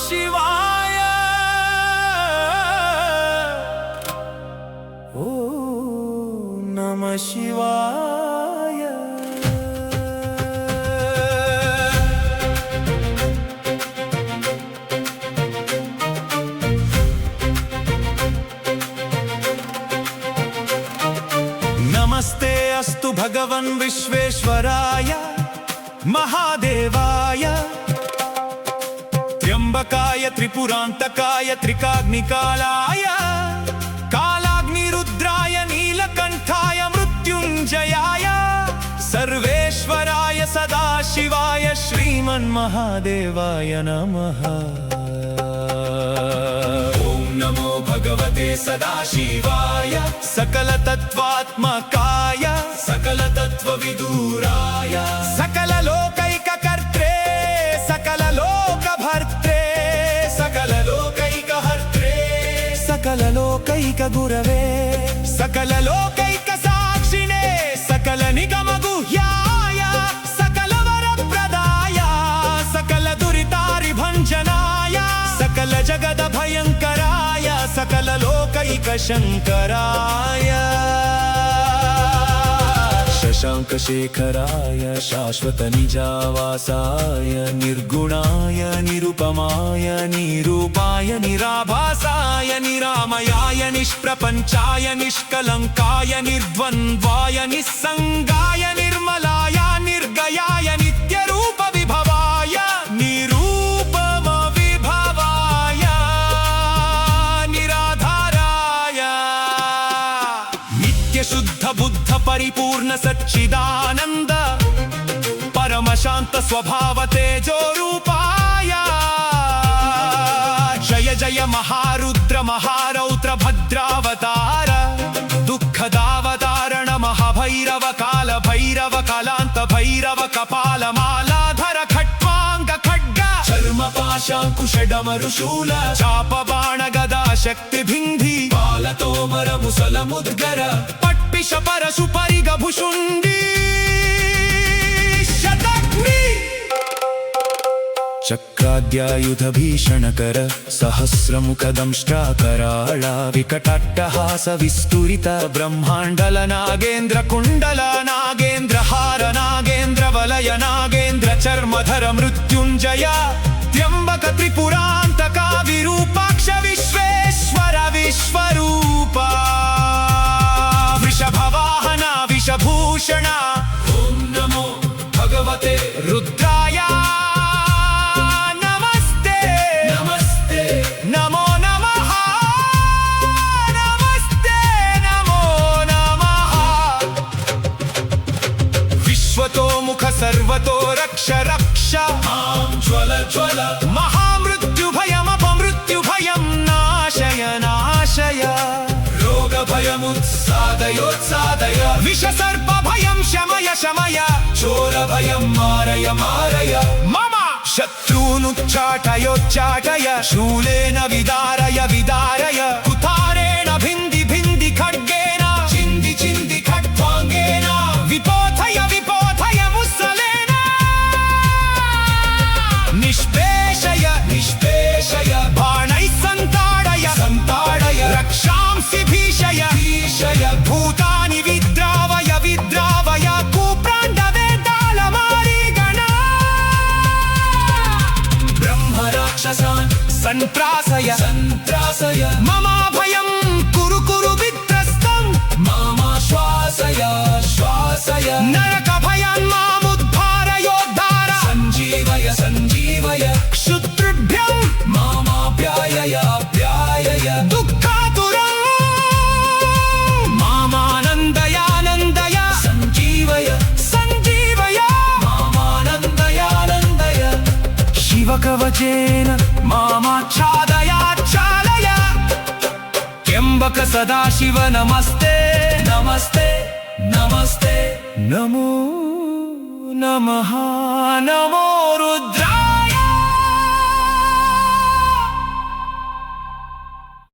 ಶಿವಾಯ ಓಂ ನಮಃ ಶಿವಾಯ नमस्ते अस्तु भगवन् विश्वेश्वराय महादेवाय त्र्यंबकाय त्रिपुरांतकाय त्रिकाग्निकालाय कालाग्निरुद्राय नीलकंठाय मृत्युंजयाय सर्वेश्वराय सदाशिवाय श्रीमन्महादेवाय नमः। नमो भगवते सदाशिवाय सकलतत्त्वात्मकाय सकलतत्त्वविदूराय सकललोकैककर्त्रे सकललोकभर्त्रे सकललोकैकहर्त्रे सकललोकैकगुरवे सकललोकैकसाक्षिणे सकलनिगमगुह्याय सकलवरप्रदाय सकलदुरितारिभञ्जनाय सकलजगदभयङ्कराय सकललोकैकशङ्कराय शशाङ्कशेखराय शाश्वतनिजावासाय निर्गुणाय निरुपमाय निरूपाय निराभासाय निरामयाय निष्प्रपञ्चाय निष्कलङ्काय निर्द्वन्द्वाय निस्सङ्गाय निर्मलाय निर्गयाय नित्यरूपविभवाय निरूपमविभवाय निराधाराय नित्यशुद्ध बुद्ध परिपूर्ण सच्चिदानंद परम शांत स्वभाव तेजो रूपाय जय जय महारुद्र महारौद्र भद्रावतार दुःखदावतारण महाभैरव काल भैरव कालांत भैरव कपाल मालाधर खट्वांग खड्ग चर्म पाशांकुशडमरुशूल चाप बाण गदा शक्ति भिंधी पालतोमर मुसल मुद्गर पट्पिश परशु परिग भुषुंडी शतग्नि चक्राद्यायुध भीषणकर सहस्रमुखदंष्ट्राकराळ विकटाट्टहास विस्तुरित ब्रह्माण्डल नागेन्द्र कुण्डल नागेन्द्र हार नागेन्द्र वलय नागेन्द्र चर्मधर मृत्युंजय त्र्यंबक त्रिपुरांतका विरूपाक्ष विश्वेश्वर विश्वरूपा वृषभवाहन विषभूषण ओम नमो भगवते रुद्राय नमस्ते नमस्ते नमो नमः नमस्ते नमो नमः विश्वतोमुख सर्वतो रक्ष रक्ष मां ज्वल ज्वल महामृत्युभयमपमृत्युभयं नाशय नाशय रोगभयमुत्सादयोत्सादय विषसर्पभयं शमय शमय चोरभयं मारय मारय मम शत्रूनुच्चाटयोच्चाटय शूलेन विदारय विदारय कुतारेण भिन्धि भिन्धि खड्गेन चिन्धि चिन्धि खड्वाङ्गेन विपोथय विपोथय मुसलेन निष्पेषय निष्पेषय बाणैः सन्ताडय सन्ताडय रक्षांसि भीषय भीषय भूतानि विद्रावय विद्रावय कुप्राण्डवेतालमारिगण ब्रह्मराक्षसान् सन्त्रासय सन्त्रासय ममाभयं कुरु कुरु वित्रस्तं मामाश्वासय श्वासय नरकभयान् मामुद्धारयोद्धार सञ्जीवय सञ्जीवय क्षुद्रुभ्यं मामाप्यायय प्यायय दुःखातुरं मामानन्दयानन्दय सञ्जीवय सञ्जीवय मामानन्दयानन्दय शिवकवचेन मामाच्छादयाच्छादय त्र्यंबक सदाशिव नमस्ते नमस्ते नमस्ते नमो नमः नमो रुद्र